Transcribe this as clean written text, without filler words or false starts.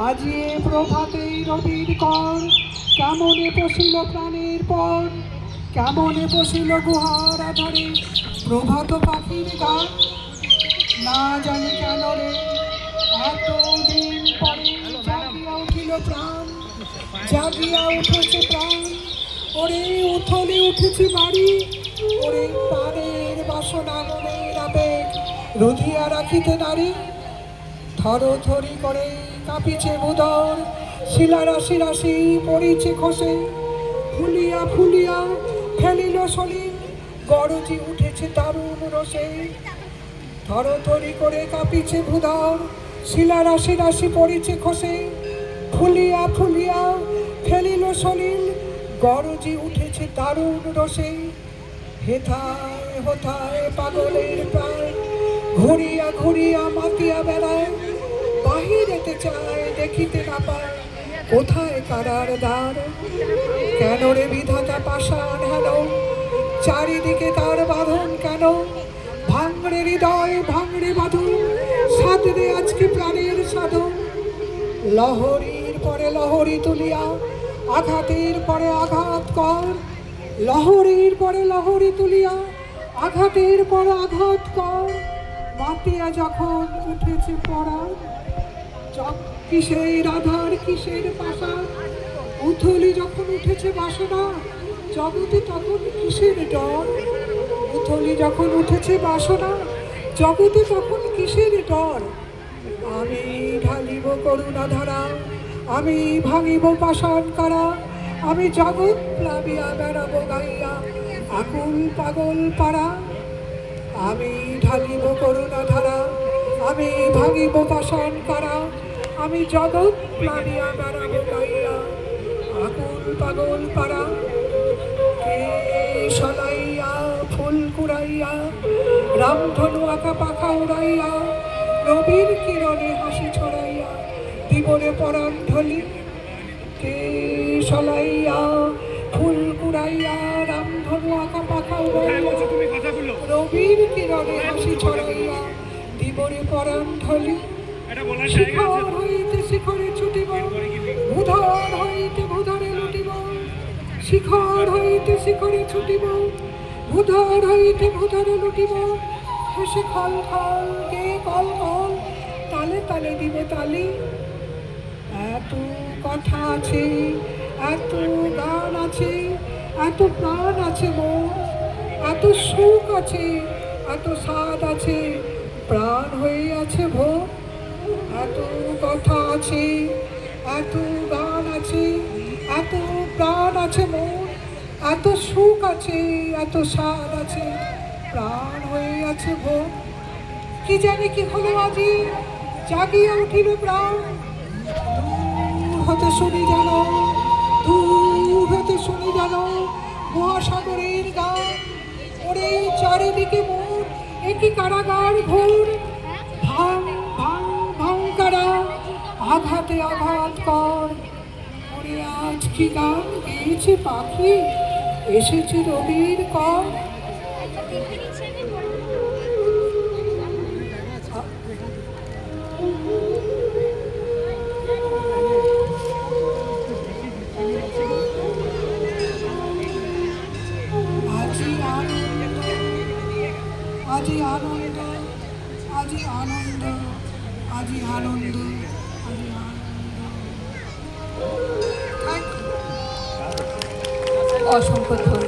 আজি প্রভাতে রবির কর, কেমনে পশিল প্রাণের পর, কেমনে পশিল গুহার আধারে প্রভাত পাখির গান। না জানি কেন রে এতদিন পরে জাগিয়া উঠিল প্রাণ, জাগিয়া উঠেছে প্রাণ। ওরে উথলে উঠেছে বাড়ি, ওরে প্রাণের বাসনা মনের আবেগ রুধিয়া রাখিতে নারী। থরথরি করে কাঁপিছে ভূধর, শিলা রাশি রাশি পড়িছে খসে, ফুলিয়া ফুলিয়া ফেলিল সলিল, গরজি উঠেছে দারুণ রসে। থরথরি করে কাঁপিছে ভূধর, শিলা রাশি রাশি পড়িছে খসে, ফুলিয়া ফুলিয়া ফেলিল সলিল, গরজি উঠেছে দারুণ রসে। হেথায় হোথায় পাগলের প্রায়, ঘুরিয়া ঘুরিয়া মাতিয়া বেড়ায়, বাহিরেতে চায় দেখিতে না পায় কোথায় কারার দ্বার। কেন রে বিধাতা পাষাণ হেন, চারিদিকে তার বাঁধন কেন? ভাঙড়ে হৃদয় ভাঙড়ে বাঁধন, সাধরে আজকে প্রাণের সাধন। লহরীর পরে লহরী তুলিয়া আঘাতের পরে আঘাত কর, লহরীর পরে লহরী তুলিয়া আঘাতের পর আঘাত কর। মাতিয়া যখন উঠেছে পরাণ, কিসের আধার কিসের পাশান, উথলি যখন উঠেছে বাসনা, জগতে তখন কিসের ডর। উথলি যখন উঠেছে বাসনা, জগতে তখন কিসের ডর। আমি ঢালিব করুণা ধারা, আমি ভাঙিব পাষাণ কারা, আমি জগৎ প্লাবিয়া বেড়াবো গাইয়া আকুল পাগল পাড়া। আমি ঢালিব করুণা ধারা, আমি ভাঙিব পাষাণ কারা, আমি জগৎ প্লাবিয়া বেড়াবো গাইয়া আকুল পাগল পাড়া। কে সলাইয়া ফুল কুড়াইয়া, রামধনু আঁকা পাখা উড়াইয়া, রবির কিরণে হাসি ছড়াইয়া দিবনে পরাণ ঢলি। কে সলাইয়া ফুল কুড়াইয়া, রামধনু আঁকা পাখা উড়াইয়া, রবির কিরণে হাসি ছড়াইয়া দিবনে পরাণ ঢলি। শিখর হইতে শিখরে ছুটিব, ভূধর হইতে ভূধরে লুটিব, শিখর হইতে শিখরে ছুটিব, ভূধর হইতে ভূধরে লুটিব। হেসে খল খল গে কল কল, তালে তালে দিব তালি। এত কথা আছে, এত গান আছে, এত প্রাণ আছে মন, এত সুখ আছে, এত স্বাদ আছে, প্রাণ হয়ে আছে ভোর। এত কথা আছে, এত গান আছে, এত প্রাণ আছে মন, এত সুখ আছে, এত স্বাদ আছে, প্রাণ হয়ে আছে ভোর। কি জানি কি হলো আজি, জাগিয়া উঠিল প্রাণ। দূর হতে শুনি জানো, দূর হতে শুনি জানো মহাসাগরের গান। ওরে চারিদিকে মোর একই কারাগার ঘোর, ভাঙ ভাঙ ভাঙ কারা, আঘাতে আঘাত কর। ওরে আজ কি গান গেয়েছে পাখি, এসেছে রবির কর। আজি আনন্দ, আজি আনন্দ, আজি আনন্দ, আজি আনন্দ। অসংখ্য ধন্যবাদ।